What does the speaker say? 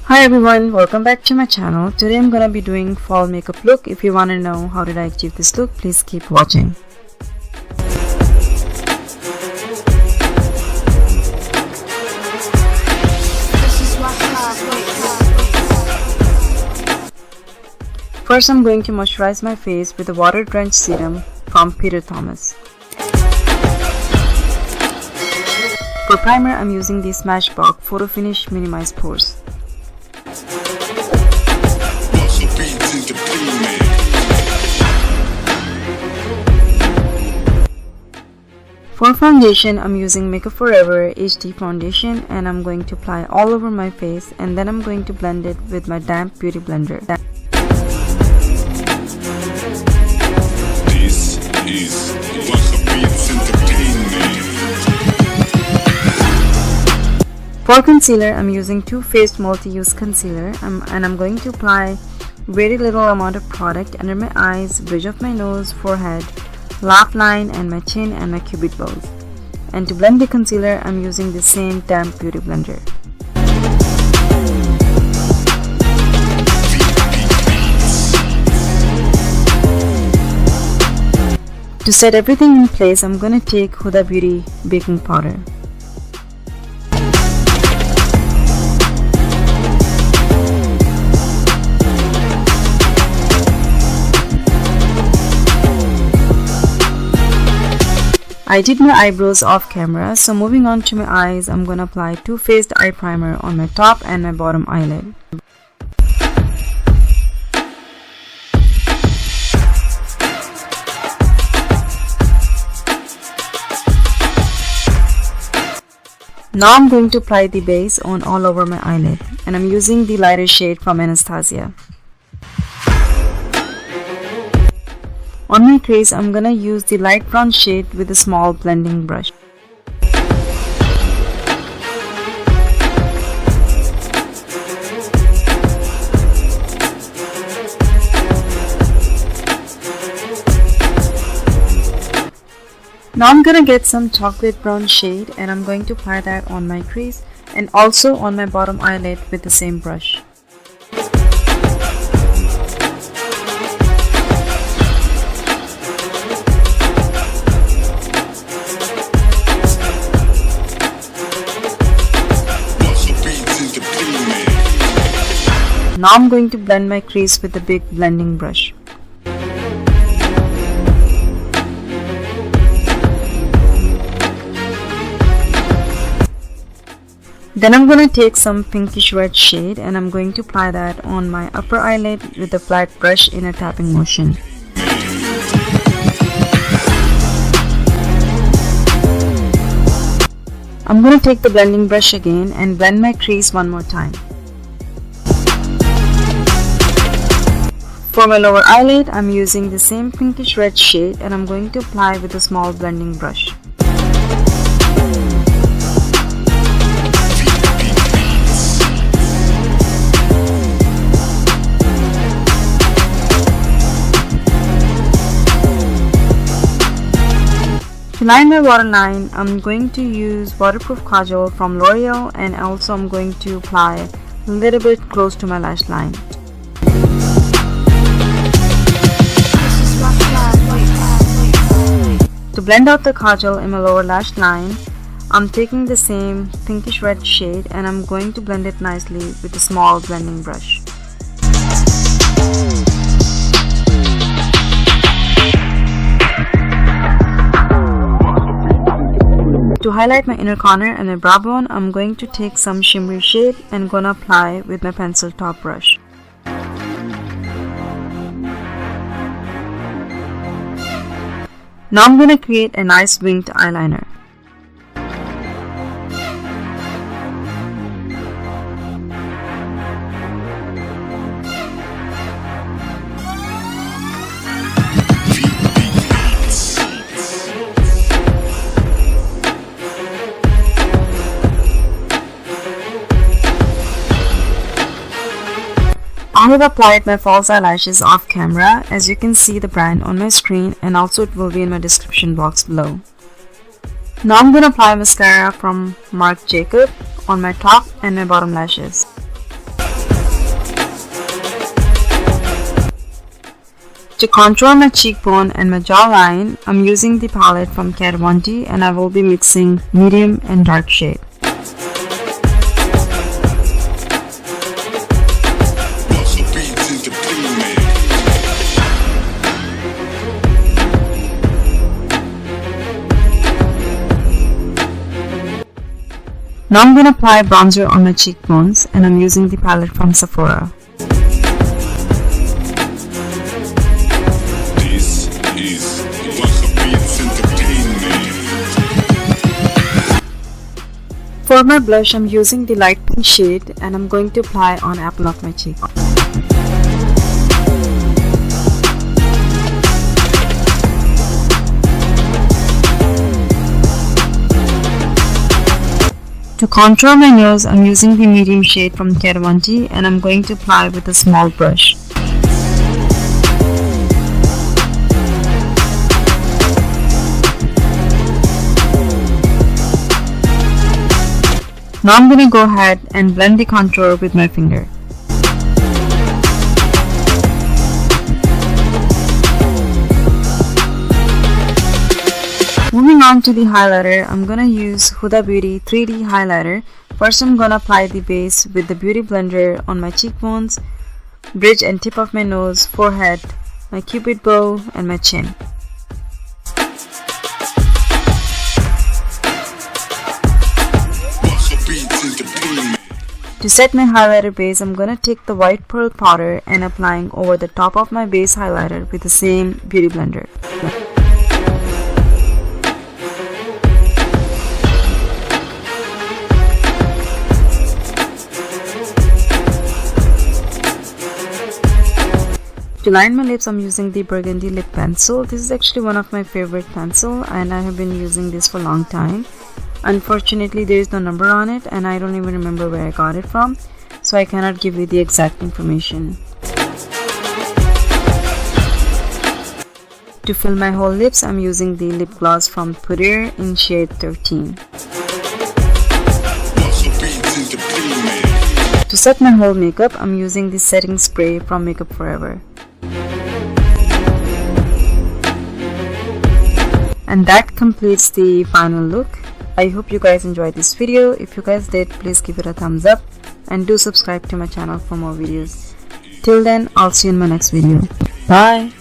Hi everyone, welcome back to my channel. Today I'm gonna be doing fall makeup look. If you wanna know how did I achieve this look, please keep watching. First I'm going to moisturize my face with the water Drench serum from Peter Thomas. For primer I'm using the Smashbox Photo Finish Minimize Pores. For foundation, I'm using Makeup Forever HD foundation and I'm going to apply all over my face and then I'm going to blend it with my damp beauty blender. This is Beats Entertainment. For concealer, I'm using Too Faced Multi-Use Concealer and I'm going to apply very little amount of product under my eyes, bridge of my nose, forehead, laugh line and my chin and my cupid bows. And to blend the concealer, I'm using the same damp beauty blender. To set everything in place, I'm gonna take Huda Beauty baking powder. I did my eyebrows off camera, so moving on to my eyes, I'm gonna apply Too Faced eye primer on my top and my bottom eyelid. Now I'm going to apply the base on all over my eyelid, and I'm using the lighter shade from Anastasia. On my crease, I'm gonna use the light brown shade with a small blending brush. Now I'm gonna get some chocolate brown shade and I'm going to apply that on my crease and also on my bottom eyelid with the same brush. Now I'm going to blend my crease with the big blending brush. Then I'm going to take some pinkish red shade and I'm going to apply that on my upper eyelid with a flat brush in a tapping motion. I'm going to take the blending brush again and blend my crease one more time. For my lower eyelid, I'm using the same pinkish red shade and I'm going to apply with a small blending brush. To line my waterline, I'm going to use waterproof kajal from L'Oreal and also I'm going to apply a little bit close to my lash line. To blend out the kajal in my lower lash line, I'm taking the same pinkish red shade and I'm going to blend it nicely with a small blending brush. To highlight my inner corner and my brow bone, I'm going to take some shimmery shade and gonna apply with my pencil top brush. Now I'm going to create a nice winged eyeliner. I have applied my false eyelashes off camera. As you can see the brand on my screen and also it will be in my description box below. Now I'm going to apply mascara from Marc Jacob on my top and my bottom lashes. To contour my cheekbone and my jawline, I'm using the palette from klbeauty and I will be mixing medium and dark shade. Now I'm going to apply bronzer on my cheekbones and I'm using the palette from Sephora. For my blush, I'm using the light pink shade and I'm going to apply on apple of my cheek. To contour my nose, I'm using the medium shade from klbeauty and I'm going to apply with a small brush. Now I'm going to go ahead and blend the contour with my finger. Moving on to the highlighter, I'm going to use Huda Beauty 3D highlighter. First I'm going to apply the base with the beauty blender on my cheekbones, bridge and tip of my nose, forehead, my cupid bow and my chin. To set my highlighter base, I'm going to take the white pearl powder and applying over the top of my base highlighter with the same beauty blender. To line my lips, I'm using the burgundy lip pencil. This is actually one of my favorite pencil and I have been using this for a long time. Unfortunately, there is no number on it and I don't even remember where I got it from, so I cannot give you the exact information. To fill my whole lips, I'm using the lip gloss from Vermeer in shade 13. To set my whole makeup, I'm using the setting spray from Makeup Forever. And that completes the final look. I hope you guys enjoyed this video. If you guys did, please give it a thumbs up and do subscribe to my channel for more videos. Till then, I'll see you in my next video. Bye!